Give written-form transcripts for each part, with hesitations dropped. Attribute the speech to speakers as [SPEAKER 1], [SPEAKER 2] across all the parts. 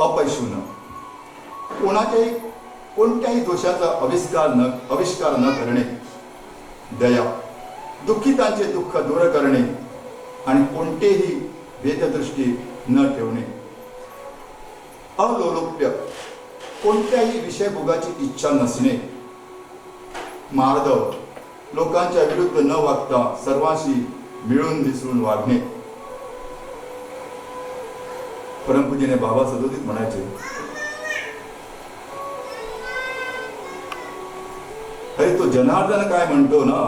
[SPEAKER 1] अपैशून कोणत्याही दोषाचा आविष्कार न करणे, दया, दुःखितांचे दुःख दूर करणे आणि कोणतेही भेददृष्टी न ठेवणे, अलोलुप्य, कोणत्याही विषयभोगाची इच्छा नसणे, मार्दव, लोकांच्या विरुद्ध न वागता सर्वांशी मिळून मिसळून वागणे. परमपूज्यने बाबा सदोदित म्हणायचे, अरे तो जनार्दन काय म्हणतो ना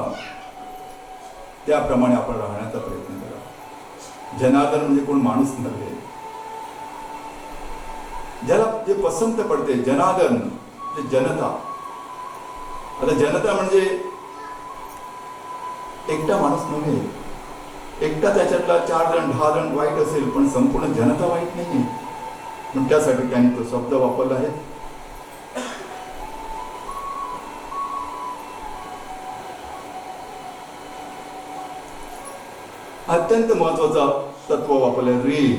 [SPEAKER 1] त्याप्रमाणे आपण राहण्याचा प्रयत्न करा. जनार्दन म्हणजे कोण माणूस नव्हे, ज्याला जे पसंत पडते. जनार्दन म्हणजे जनता. आता जनता म्हणजे एकटा माणूस नव्हे, एकटा त्याच्यातला 4 जण 10 जण वाईट असेल पण संपूर्ण जनता वाईट नाही. पण त्यासाठी त्यांनी तो शब्द वापरला आहे. अत्यंत महत्वाचा तत्व वापरलं री.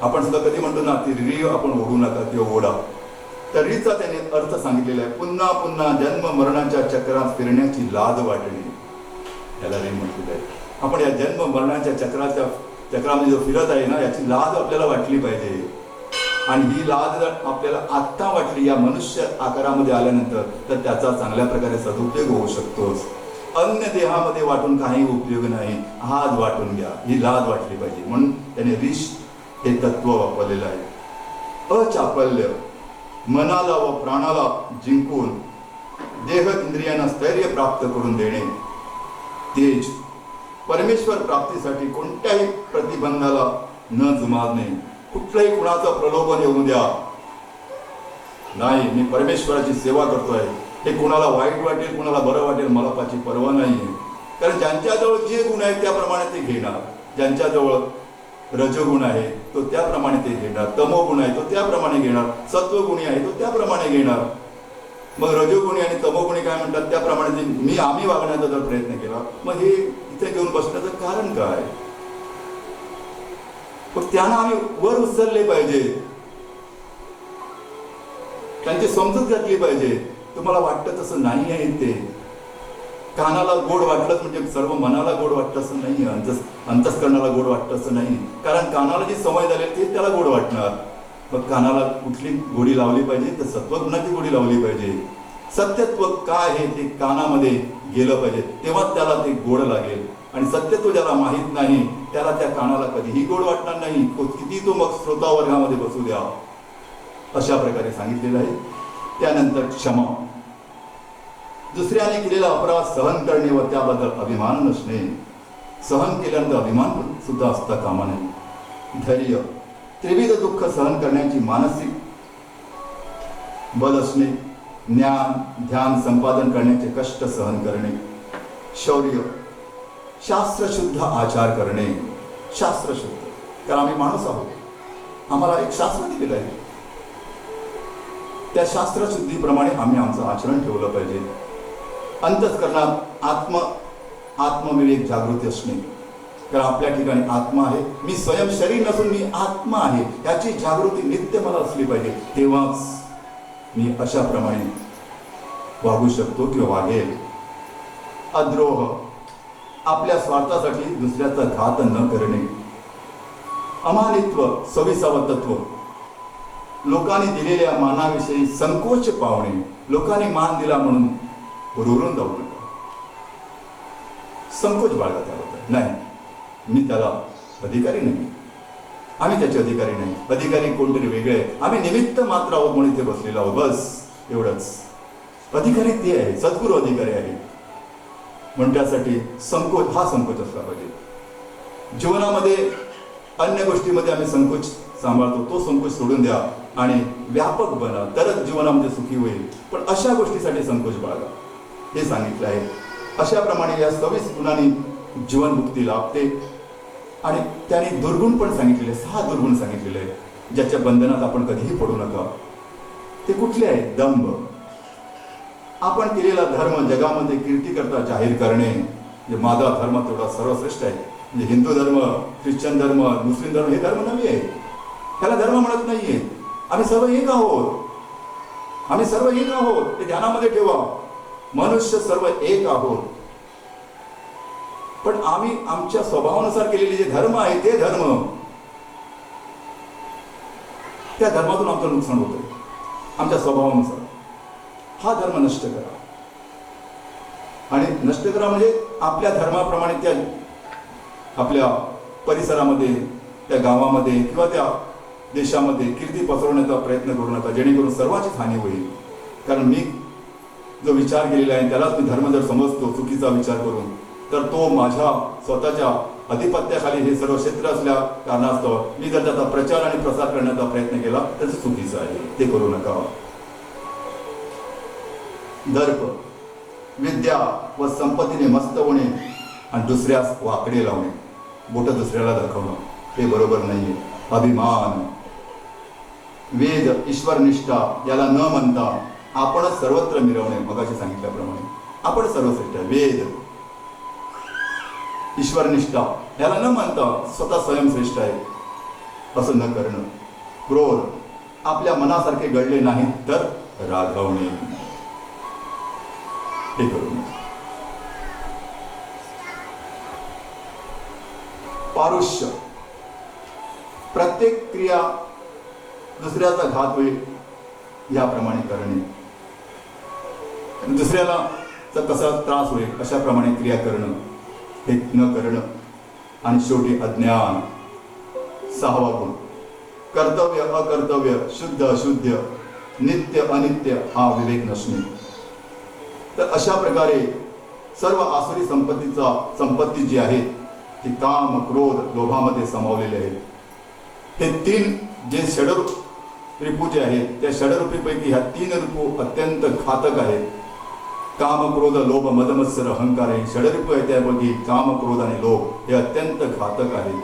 [SPEAKER 1] आपण सुद्धा कधी म्हणतो ना ती री आपण ओढू नका किंवा ओढा. तर रीचा त्याने अर्थ सांगितलेला आहे. पुन्हा पुन्हा जन्म मरणाच्या चक्रात फिरण्याची लाज वाटणे, याला री म्हटलेलं आहे. आपण या जन्म मरणाच्या चक्रामध्ये जो फिरत आहे ना याची लाज आपल्याला वाटली पाहिजे. आणि ही लाज जर आपल्याला आत्ता वाटली या मनुष्य आकारामध्ये आल्यानंतर तर त्याचा चांगल्या प्रकारे सदुपयोग होऊ शकतो. अन्य देहामध्ये वाटून काही उपयोग नाही, हाच वाटून घ्या, ही लाज वाटली पाहिजे. म्हणून त्याने रीश हे तत्व वापरलेलं आहे. अचापल्य, मनाला व प्राणाला जिंकून देह इंद्रियांना स्थैर्य प्राप्त करून देणे. तेज, परमेश्वर प्राप्तीसाठी कोणत्याही प्रतिबंधाला न जुमानणे. कुठल्याही कुणाचं प्रलोभन येऊ द्या नाही, मी परमेश्वराची सेवा करतोय, हे कुणाला वाईट वाटेल कुणाला बरं वाटेल मला त्याची पर्वा नाहीये. कारण ज्यांच्याजवळ जे गुण आहे त्याप्रमाणे ते घेणार. ज्यांच्याजवळ रजोगुण आहे तो त्याप्रमाणे ते घेणार, तमोगुण आहे तो त्याप्रमाणे घेणार, सत्वगुणी आहे तो त्याप्रमाणे घेणार. मग रजोगुणी आणि तमोगुणी काय म्हणतात त्याप्रमाणे आम्ही वागण्याचा जर प्रयत्न केला मग हे इथे घेऊन बसण्याचं कारण काय. मग त्यांना आम्ही वर उचलले पाहिजे, त्यांची समजूत घातली पाहिजे. तुम्हाला वाटतं तसं नाही आहे. ते कानाला गोड वाटलंच म्हणजे सर्व मनाला गोड वाटतं असं नाही, अंतस्करणाला गोड वाटतं असं नाही. कारण कानाला जी सवय झाली ते त्याला गोड वाटणार. मग कानाला कुठली गोडी लावली पाहिजे तर सत्वगुणाची गोडी लावली पाहिजे. सत्यत्व काय हे ते कानामध्ये गेलं पाहिजे, तेव्हा त्याला ते गोड लागेल. आणि सत्यत्व ज्याला माहीत नाही त्याला त्या कानाला कधीही गोड वाटणार नाही, किती तो मग श्रोता वर्गामध्ये बसू द्या. अशा प्रकारे सांगितलेलं आहे. त्यानंतर क्षमा, दुसऱ्याने केलेला अपराध सहन करणे व त्याबद्दल अभिमान नसणे. सहन केल्यानंतर अभिमान सुद्धा असता कामा नये. धैर्य, त्रिविध दुःख सहन करण्याची मानसिक बल असणे. ज्ञान ध्यान संपादन करण्याचे कष्ट सहन करणे. शौर्य, शास्त्रशुद्ध आचार करणे. शास्त्रशुद्ध, कारण आम्ही माणूस आहोत, आम्हाला एक शास्त्र दिलेलं आहे, त्या शास्त्रशुद्धीप्रमाणे आम्ही आमचं आचरण ठेवलं पाहिजे. अंतःकरणात आत्मविवेक जागृती असणे, कारण आपल्या ठिकाणी आत्मा आहे, मी स्वयं शरीर नसून मी आत्मा आहे याची जागृती नित्य मला असली पाहिजे. तेव्हाच मी अशाप्रमाणे वागू शकतो किंवा वागेल. अद्रोह, आपल्या स्वार्थासाठी दुसऱ्याचा घात न करणे. अमानित्व, सविसावं तत्व, लोकांनी दिलेल्या मानाविषयी संकोच पावणे. लोकांनी मान दिला म्हणून हुरहुरून जाऊ नका, संकोच बाळगा त्याबद्दल. नाही, मी त्याला अधिकारी नाही, आम्ही त्याचे अधिकारी नाही. अधिकारी कोणतरी वेगळे, आम्ही निमित्त मात्र आहोत म्हणून इथे बसलेलो आहोत, बस एवढंच. अधिकारी ते आहे, सद्गुरू अधिकारी आहे. म्हणून त्यासाठी संकोच असला पाहिजे. जीवनामध्ये अन्य गोष्टीमध्ये आम्ही संकोच सांभाळतो, तो संकोच सोडून द्या आणि व्यापक बना, तरच जीवनामध्ये सुखी होईल. पण अशा गोष्टीसाठी संकोच बाळगा हे सांगितलं आहे. अशाप्रमाणे या 26 गुणांनी जीवनमुक्ती लाभते. आणि त्याने दुर्गुण पण सांगितलेले, 6 दुर्गुण सांगितलेले आहेत ज्याच्या बंधनात आपण कधीही पडू नका. ते कुठले आहेत? दंभ, आपण केलेला धर्म जगामध्ये कीर्ती करता जाहीर करणे. म्हणजे माझा धर्म तेवढा सर्वश्रेष्ठ आहे. म्हणजे हिंदू धर्म, ख्रिश्चन धर्म, मुस्लिम धर्म हे धर्म नव्हे आहे, ह्याला धर्म म्हणत नाहीये. आम्ही सर्व एक आहोत. आम्ही सर्व एक आहोत हे ध्यानामध्ये ठेवा. मनुष्य सर्व एक आहोत. पण आम्ही आमच्या स्वभावानुसार केलेले जे धर्म आहे ते धर्म, त्या धर्मातून आमचं नुकसान होतं आमच्या स्वभावानुसार. हा धर्म नष्ट करा. आणि नष्ट करा म्हणजे आपल्या धर्माप्रमाणे त्या आपल्या परिसरामध्ये, त्या गावामध्ये किंवा त्या देशामध्ये कीर्ती पसरवण्याचा प्रयत्न करू नका, जेणेकरून सर्वांचीच हानी होईल. कारण मी जो विचार केलेला आहे त्यालाच मी धर्म जर समजतो चुकीचा विचार करून, तर तो माझ्या स्वतःच्या अधिपत्याखाली हे सर्व क्षेत्र असल्या कारणास्तव मी जर त्याचा प्रचार आणि प्रसार करण्याचा प्रयत्न केला तर ते चुकीचं आहे. ते करू नका. दर्प, विद्या व संपत्तीने मस्त होणे आणि दुसऱ्यास वाकडे लावणे, बोट दुसऱ्याला दाखवणं, हे बरोबर नाहीये. अभिमान, वेद, ईश्वरनिष्ठा याला न म्हणता आपणच सर्वत्र मिरवणे. मगाशी सांगितल्याप्रमाणे आपण सर्वश्रेष्ठ आहे. वेद, ईश्वरनिष्ठा याला न म्हणता स्वतः स्वयंश्रेष्ठ आहे असं न करणं. क्रोध, आपल्या मनासारखे घडले नाही तर रागवणे, हे करू नये. पारुष्य, प्रत्येक क्रिया दुसऱ्याचा घात होईल याप्रमाणे करणे, दुसऱ्याला कसा त्रास होईल अशाप्रमाणे क्रिया करणं, हे न करणं. आणि शेवटी अज्ञान, 6वा गुण, कर्तव्य अकर्तव्य, शुद्ध अशुद्ध, नित्य अनित्य हा विवेक नसणे. तर अशा प्रकारे सर्व आसुरी संपत्ती जी आहे ती काम, क्रोध, लोभामध्ये समावलेले आहेत. हे 3 जे षडरिपू जे आहेत त्या षडरिपूपैकी ह्या 3 रिपू अत्यंत घातक आहेत. काम, क्रोध, लोभ, मदमत्सर, अहंकार हे षडरिपू आहेत. त्यापैकी काम, क्रोध आणि लोभ हे अत्यंत घातक आहेत.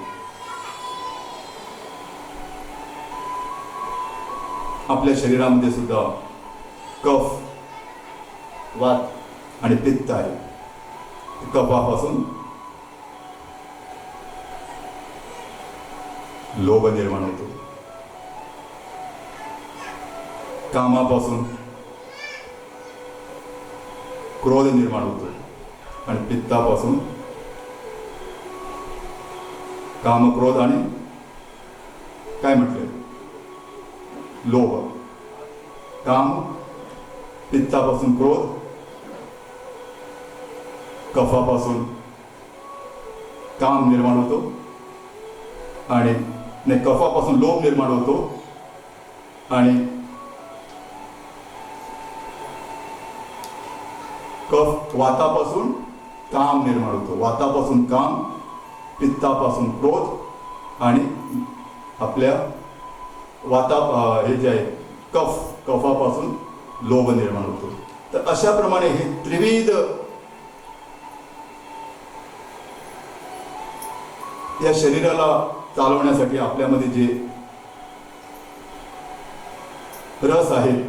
[SPEAKER 1] आपल्या शरीरामध्ये सुद्धा कफ, वात आणि पित्त आहे. कफापासून लोभ निर्माण होतो, कामापासून क्रोध निर्माण होतो आणि पित्तापासून काम, क्रोध आणि काय म्हटले, लोभ. काम, पित्तापासून क्रोध, कफापासून काम निर्माण होतो आणि कफापासून लोभ निर्माण होतो आणि कफ, वातापासून काम निर्माण होतो. वातापासून काम, पित्तापासून क्रोध आणि आपल्या हे जे आहे कफापासून लोभ निर्माण होतो. तर अशा प्रमाणे हे त्रिविध या शरीराला चालवण्यासाठी आपल्यामध्ये जे रस आहेत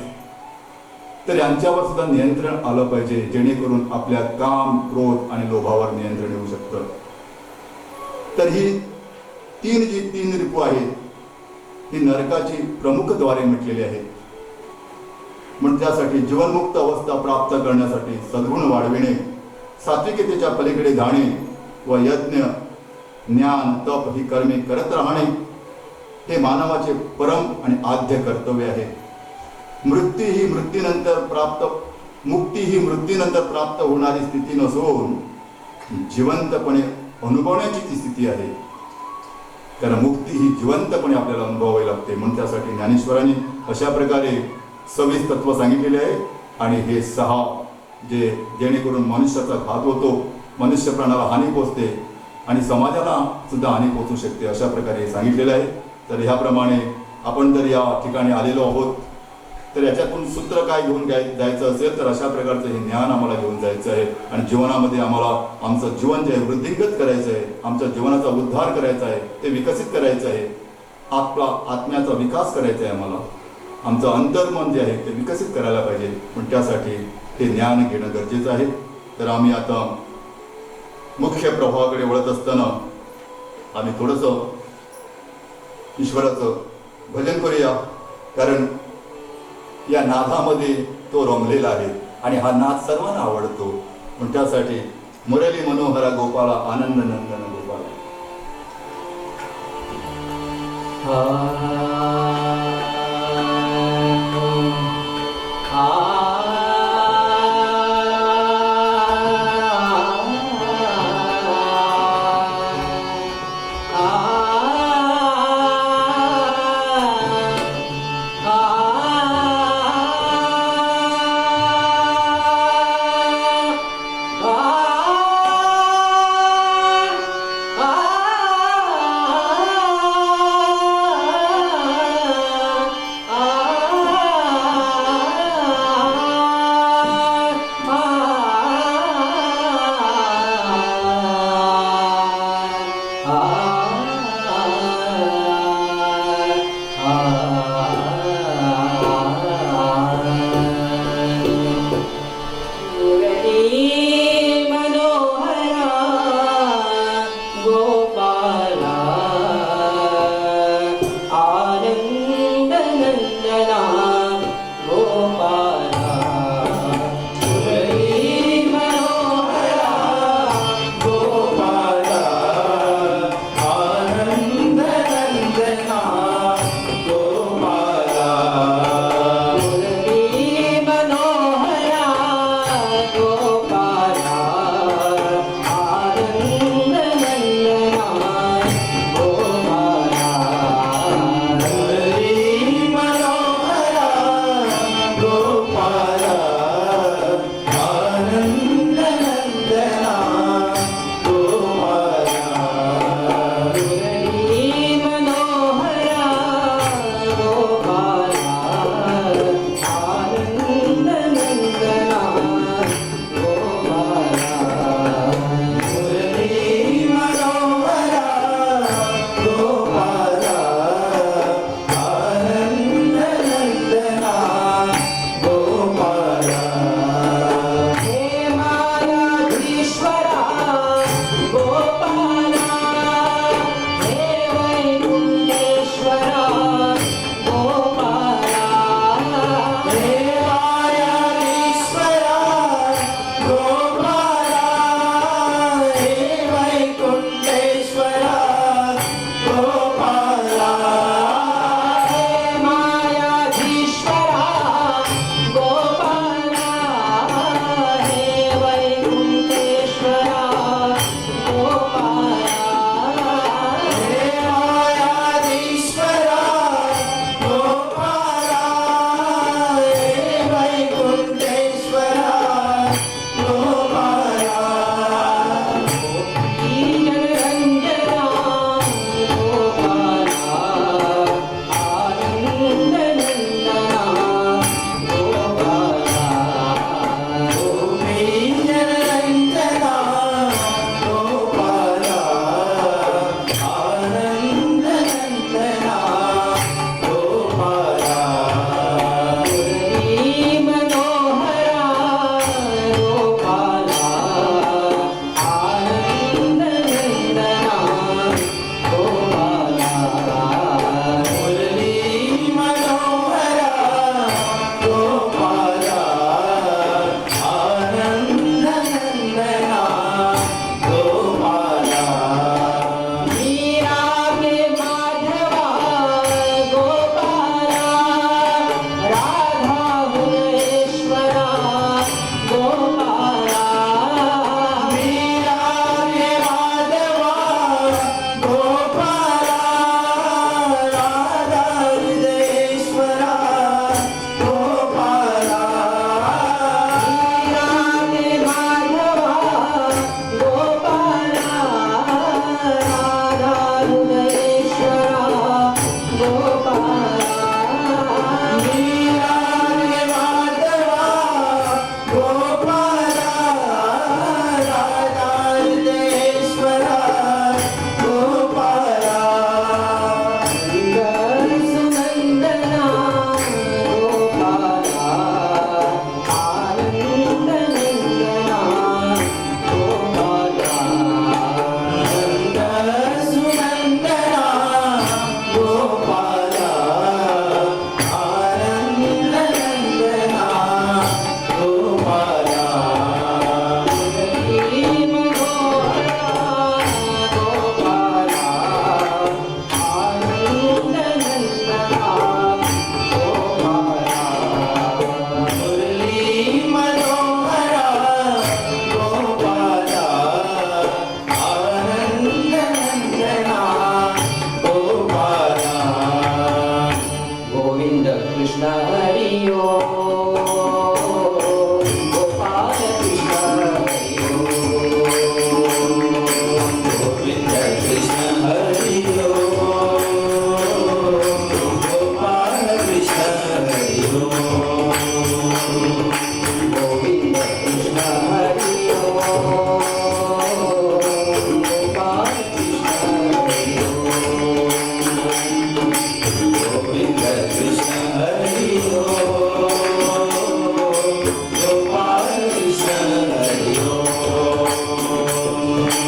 [SPEAKER 1] तर यांच्यावर सुद्धा नियंत्रण आलं पाहिजे, जेणेकरून आपल्या काम, क्रोध आणि लोभावर नियंत्रण येऊ शकतं. तर ही 3 रिपू आहेत ही नरकाची प्रमुख द्वारे म्हटलेली आहेत. म्हणून त्यासाठी जीवनमुक्त अवस्था प्राप्त करण्यासाठी सद्गुण वाढविणे, सात्विकतेच्या पलीकडे जाणे व यज्ञ, ज्ञान, तप ही कर्मे करत राहणे हे मानवाचे परम आणि आद्य कर्तव्य आहे. मुक्ती ही मृत्यूनंतर प्राप्त होणारी स्थिती नसून जिवंतपणे अनुभवण्याची ती स्थिती आहे. कारण मुक्ती ही जिवंतपणे आपल्याला अनुभवावी लागते. म्हणून त्यासाठी ज्ञानेश्वरांनी अशा प्रकारे 26 तत्व सांगितलेले आहे. आणि हे 6 जेणेकरून मनुष्याचा घात होतो, मनुष्य प्राणाला हानी पोचते आणि समाजाला सुद्धा हानी पोचू शकते, अशा प्रकारे सांगितलेलं आहे. तर ह्याप्रमाणे आपण जर या ठिकाणी आलेलो आहोत तर याच्यातून सूत्र काय घेऊन जायचं असेल तर अशा प्रकारचं हे ज्ञान आम्हाला घेऊन जायचं आहे. आणि जीवनामध्ये आम्हाला आमचं जीवन जे आहे वृद्धिंगत करायचं आहे, आमच्या जीवनाचा उद्धार करायचा आहे, ते विकसित करायचं आहे. आपला आत्म्याचा विकास करायचा आहे आम्हाला. आमचं अंतर्मन जे आहे ते विकसित करायला पाहिजे. पण त्यासाठी हे ज्ञान घेणं गरजेचं आहे. तर आम्ही आता मुख्य प्रभावाकडे वळत असताना आम्ही थोडंसं ईश्वराचं भजन करूया. कारण या नादामध्ये तो रमलेला आहे आणि हा नाद सर्वांना आवडतो. पण त्यासाठी मुरली मनोहरा गोपाळा आनंद नंदन गोपाळा.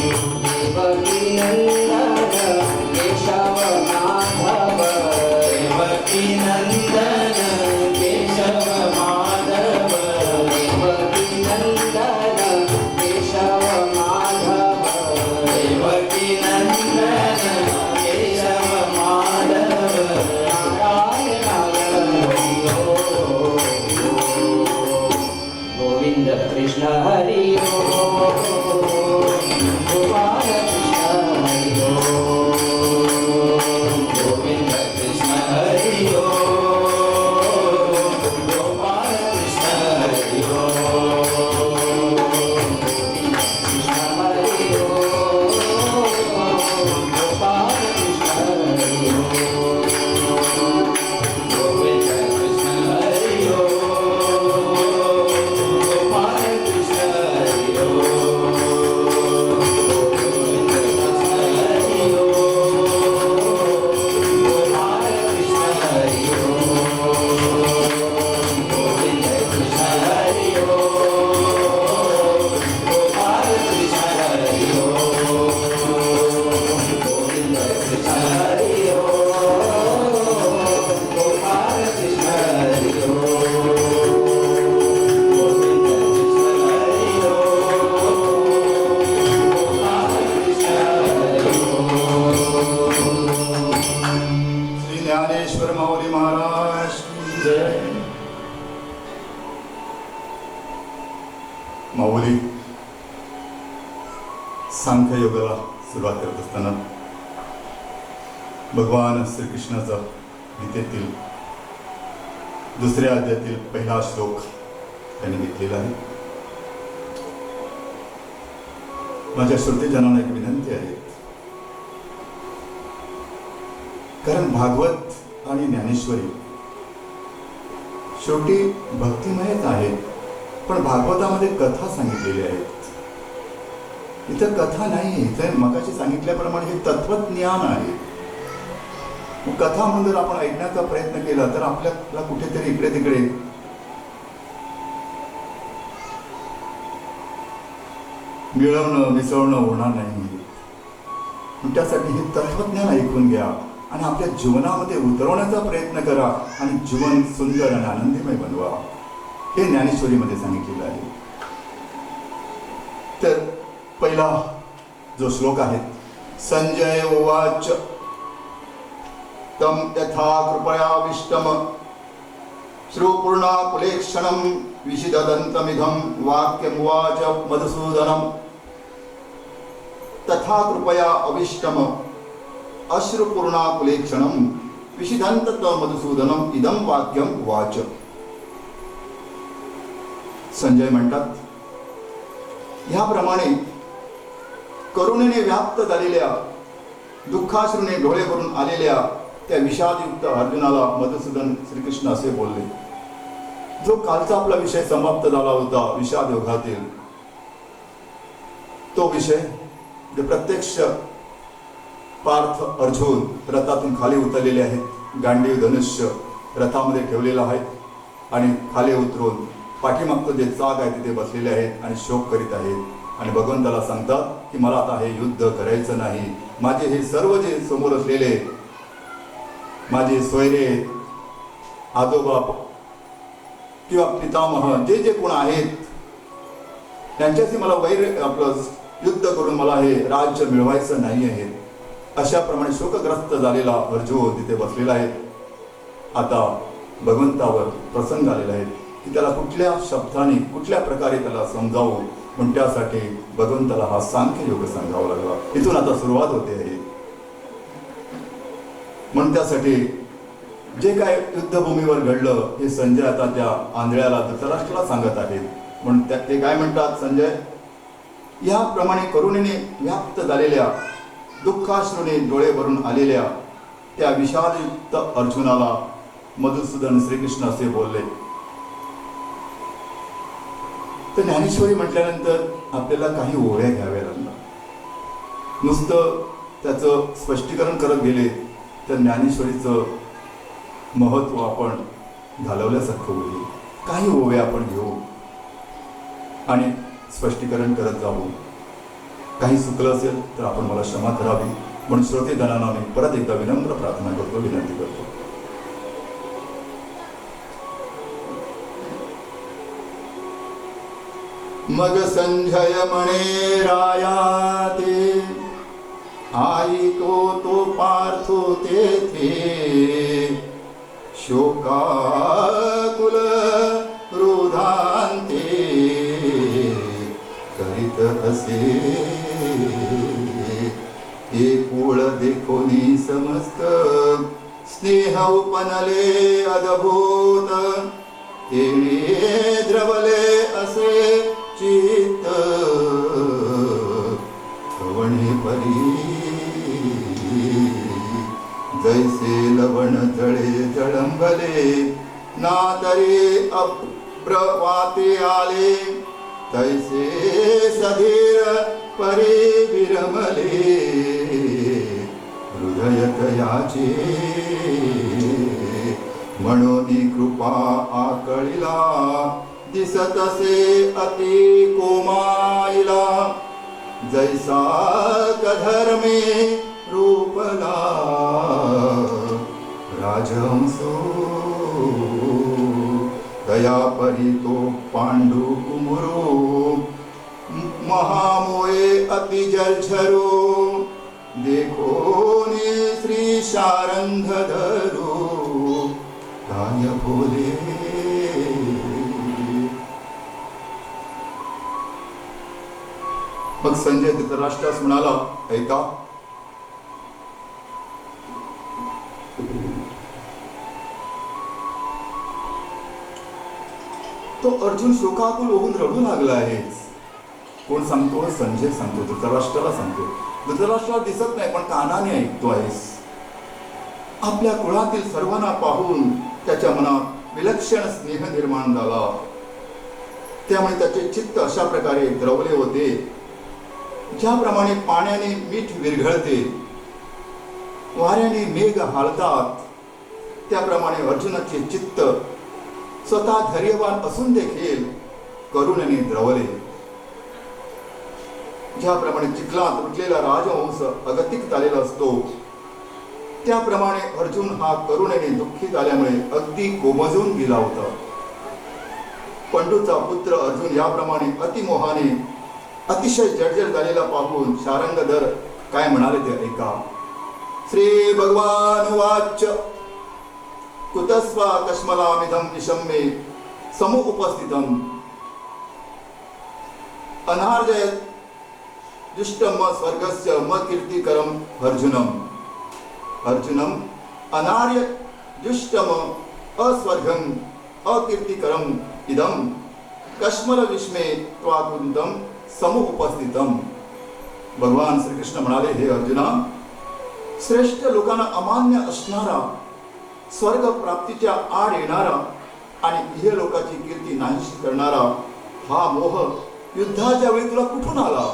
[SPEAKER 2] देवकी नंदन केशव माधव
[SPEAKER 3] देवकी नंदन केशव माधव
[SPEAKER 2] देवकी नंदन केशव माधव
[SPEAKER 3] देवकी नंदन केशव माधव
[SPEAKER 2] नारायण हरि गोविंद कृष्ण हरि गोपाल कृष्ण हरि
[SPEAKER 3] गोविंद कृष्ण हरि गोपाल कृष्ण हरि
[SPEAKER 2] कृष्ण हरि गोपाल कृष्ण हरि
[SPEAKER 3] गोविंद कृष्ण हरि गोपाल कृष्ण हरि
[SPEAKER 1] श्री ज्ञानेश्वर माऊली महाराज की जय. माऊली सांख्य योगाला सुरुवात करत असताना भगवान श्रीकृष्णाचा गीतेतील दुसऱ्या अध्यायातील पहिला श्लोक त्यांनी घेतलेला आहे. माझ्या श्रोतेजनांना एक विनंती आहे, कारण भागवत आणि ज्ञानेश्वरी शेवटी भक्तिमयच आहेत, पण भागवतामध्ये कथा सांगितलेल्या आहेत. इथं कथा नाही, इथं मगाशी सांगितल्याप्रमाणे हे तत्वज्ञान आहे. मग कथा म्हणून जर आपण ऐकण्याचा प्रयत्न केला तर आपल्याला कुठेतरी इकडे तिकडे मिळवणं मिसळणं होणार नाही. त्यासाठी हे तत्वज्ञान ऐकून घ्या आणि आपल्या जीवनामध्ये उतरवण्याचा प्रयत्न करा आणि जीवन सुंदर आणि आनंदमय बनवा. हे ज्ञानेश्वरीमध्ये सांगितलेलं आहे. तर पहिला जो श्लोक आहे, संजय उवाच तम यथा कृपयाविष्टम श्रुपूर्णा कुलेक्षणं विशिददन्तमिदं वाक्यमुवाच मधुसूदनं तथा कृपया अविष्टम अश्रुपूर्णा कुलेक्षणं विशिदन्त मधुसूदनं इदं वाक्यम वाच. संजय म्हणतात, ह्याप्रमाणे करुणेने व्याप्त झालेल्या दुःखाश्रूने डोळे भरून आलेल्या त्या विषादयुक्त अर्जुनाला मधुसूदन श्रीकृष्ण असे बोलले. जो कालचा आपला विषय समाप्त झाला होता विषाद योगातील, तो विषय जे प्रत्यक्ष पार्थ अर्जुन रथातून खाली उतरलेले आहेत, गांडीव धनुष्य रथामध्ये ठेवलेला आहे आणि खाली उतरून पाठीमागचं जे चाक आहे तिथे बसलेले आहेत आणि शोक करीत आहेत आणि भगवंताला सांगतात की मला आता हे युद्ध करायचं नाही. माझे हे सर्व जे समोर असलेले माझे सोयरे आजोबा किंवा पितामह जे जे कोण आहेत त्यांच्याशी मला वैर आपलं युद्ध करून मला हे राज्य मिळवायचं नाही आहे. अशा प्रमाणे शोकग्रस्त झालेला अर्जुन तिथे बसलेला आहे. आता भगवंतावर प्रसंग आलेला आहे की त्याला कुठल्या शब्दाने कुठल्या प्रकारे त्याला समजावू, पण त्यासाठी भगवंताला हा सांख्य योग सांगावा लागला. इथून आता सुरुवात होते आहे. म्हणून त्यासाठी जे काय युद्धभूमीवर घडलं हे संजय आता त्या आंधळ्याला धृतराष्ट्राला सांगत आहेत. म्हणून ते काय म्हणतात, संजय याप्रमाणे करुणेने व्याप्त झालेल्या दुःखाश्रूने डोळे भरून आलेल्या त्या विषादयुक्त अर्जुनाला मधुसूदन श्रीकृष्ण असे बोलले. तर ज्ञानेश्वरी म्हटल्यानंतर आपल्याला काही ओव्या घ्याव्या लागल्या. नुसतं त्याचं स्पष्टीकरण करत गेले तर ज्ञानेश्वरीचं महत्व आपण घालवल्यासारखं होईल. काही ओव्या आपण घेऊ आणि स्पष्टीकरण करत जाऊ. काही चुकलं असेल तर आपण मला क्षमा करावी म्हणून श्रोतेगणांना मी परत एकदा विनम्र प्रार्थना करतो, विनंती करतो. मग संजय म्हणे राया ते, ऐको तो पार्थो तेथे, शोकाकुल क्रोधांते करीत असे. एकूळ देखोनी समस्त स्नेह उपनले अद्भुत, तेणे द्रवले असे चित्त श्रवणे परी. जैसे लवण जळे जळंबले, ना तरी अप्रवाते आले, तैसे सधीर परी विरमले, हृदय तयाचे. म्हणून कृपा आकळिला, दिसतसे अति कोमाईला, जैसा कधर्मे रूपला राजहंसो. दया परी तो पांडू कुमुरो, महामोये अति जलझरो, देखोनी श्री शारंग धरो, काय बोले. मग संजय धृतराष्ट्रास म्हणाला, ऐका, तो अर्जुन शोकाकुल होऊन रडू लागला आहे. कोण सांगतो? संजय सांगतो, धृतराष्ट्राला सांगतो. धृतराष्ट्राला दिसत नाही पण कानाने ऐकतो आहेस. आपल्या कुळातील सर्वांना पाहून त्याच्या मनात विलक्षण स्नेह निर्माण झाला. त्यामुळे त्याचे चित्त अशा प्रकारे द्रवले होते, ज्याप्रमाणे पाण्याने मीठ विरघळते, वाऱ्याने मेघ हालतात, त्याप्रमाणे अर्जुनाचे चित्त स्वतः धैर्यवान असून देखील करुणेने द्रवले. ज्याप्रमाणे चिखलात रुटलेला राजहंस अगतिक झालेला असतो, त्याप्रमाणे अर्जुन हा करुणेने दुःखी झाल्यामुळे अगदी कोमजून गेला होता. पंडूचा पुत्र अर्जुन याप्रमाणे अतिमोहाने अतिशय जर्जर झालेला पाहून शारंगधर काय म्हणाले ते ऐका. श्री भगवान वाच, कुतस्वा कश्मलामिदं निशम्ये समुपस्थितं, अनार्जयत दुष्टम स्वर्गस्य म कीर्तिकरम अर्जुनम. अर्जुनम अनार्य दुष्टम अस्वर्गम अकीर्तिकरम इदम कश्मल विस्मे त्वाकुंतम समुपस्थितम. भगवान श्रीकृष्ण म्हणाले, हे अर्जुना, श्रेष्ठ लोकांना अमान्य असणारा, स्वर्ग प्राप्तीच्या आड येणारा आणि इह लोकाची कीर्ती नाहीशी करणारा हा मोह युद्धाच्या वेळी तुला कुठून आला?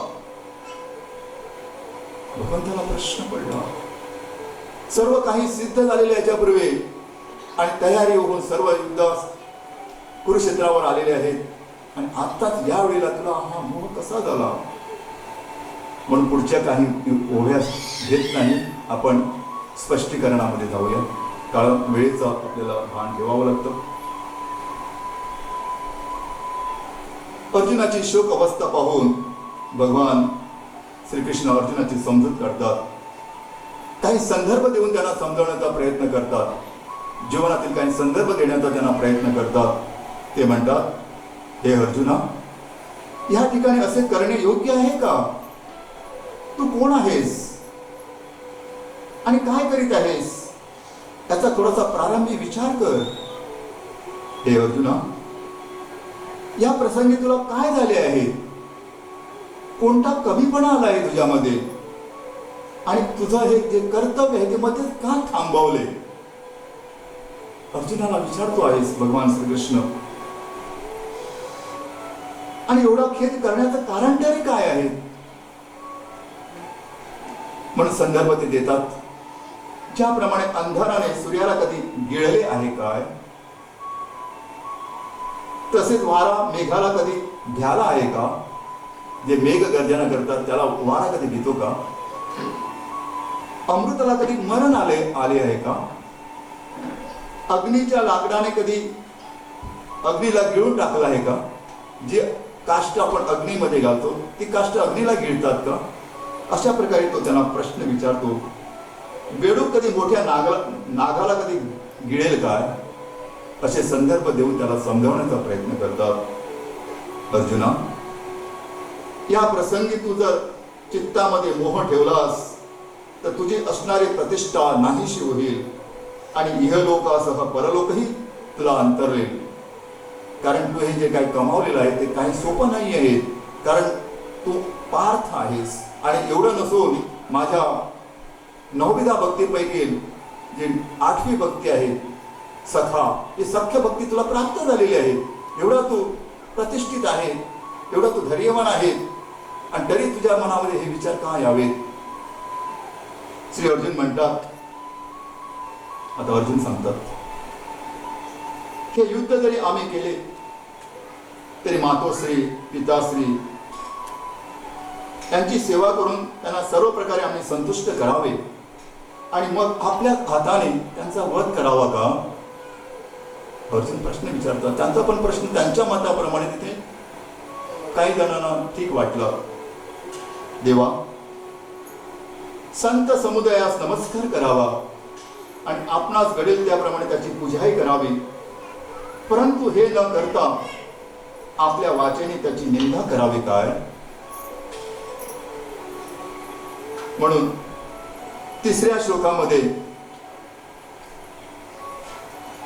[SPEAKER 1] भगवंताला प्रश्न पडला. सर्व काही सिद्ध झालेले याच्यापूर्वी आणि तयारी होऊन सर्व युद्धास कुरुक्षेत्रावर आलेले आहेत आणि आत्ताच या वेळेला तुला हा मोह कसा झाला? म्हणून पुढच्या काही ओव्या घेत नाही, आपण स्पष्टीकरणामध्ये जाऊया. कारण वेळेचं आपल्याला भान ठेवावं लागतं. अर्जुनाची शोक अवस्था पाहून भगवान श्रीकृष्ण अर्जुनाची समजूत काढतात. काही संदर्भ देऊन त्यांना समजवण्याचा प्रयत्न करतात. जीवनातील काही संदर्भ देण्याचा त्यांना प्रयत्न करतात. ते म्हणतात, हे अर्जुना, या ठिकाणी असे करणे योग्य आहे का? तू कोण आहेस आणि काय करीत आहेस याचा थोडासा प्रारंभी विचार कर. हे अर्जुना, या प्रसंगी तुला काय झाले आहे? कोणता कमीपणा आला आहे तुझ्यामध्ये आणि तुझं हे जे कर्तव्य आहे ते मध्येच का थांबवले? अर्जुनाला विचारतो आहेस भगवान श्रीकृष्ण. आणि एवढा खेद करण्याचं कारण तरी काय आहे? म्हणून संदर्भ ते देतात. ज्याप्रमाणे अंधाराने सूर्याला कधी गिळले आहे काय, तसेच वारा मेघाला कधी घ्याला आहे का? जे मेघ गर्जना करतात त्याला वारा कधी भीतो का? अमृताला कधी मरण आले आहे का? अग्नीच्या लाकडाने कधी अग्नीला गिळून टाकलं आहे का? जे काष्ट आपण अग्नीमध्ये घालतो ती काष्ट अग्नीला गिळतात का? अशा प्रकारे तो त्यांना प्रश्न विचारतो. बेडूक कधी मोठ्या नागाला कधी गिळेल काय? असे संदर्भ देऊन त्याला समजावण्याचा प्रयत्न करतात. अर्जुना, या प्रसंगी तू जर चित्तामध्ये मोह ठेवलास तर तुझी असणारी प्रतिष्ठा नाहीशी होईल आणि इहलोकासह परलोकही तुला अंतरेल. कारण तू हे जे काही कमावलेलं आहे ते काही सोपं नाही आहे. कारण तू पार्थ आहेस आणि एवढं नसून माझ्या 9व्या भक्तीपैकी जी 8वी भक्ती आहे सखा, ही सख्य भक्ती तुला प्राप्त झालेली आहे. एवढा तू प्रतिष्ठित आहे, एवढा तू धैर्यवान आहे आणि तरी तुझ्या मनामध्ये हे विचार का यावेत? श्री अर्जुन म्हणतात, आता अर्जुन सांगतात, हे युद्ध जरी आम्ही केले तरी मातोश्री पिताश्री त्यांची सेवा करून त्यांना सर्व प्रकारे आम्ही संतुष्ट करावे आणि मग आपल्या हाताने त्यांचा वध करावा का? अर्जुन प्रश्न विचारतात. त्यांचा पण प्रश्न त्यांच्या मताप्रमाणे तिथे काही जणांना ठीक वाटलं. देवा, संत समुदायास नमस्कार करावा आणि आपणास घडेल त्याप्रमाणे त्याची पूजाही करावी, परंतु हे न करता आपल्या वाचेने त्याची निंदा करावी काय? म्हणून 3ऱ्या श्लोकामध्ये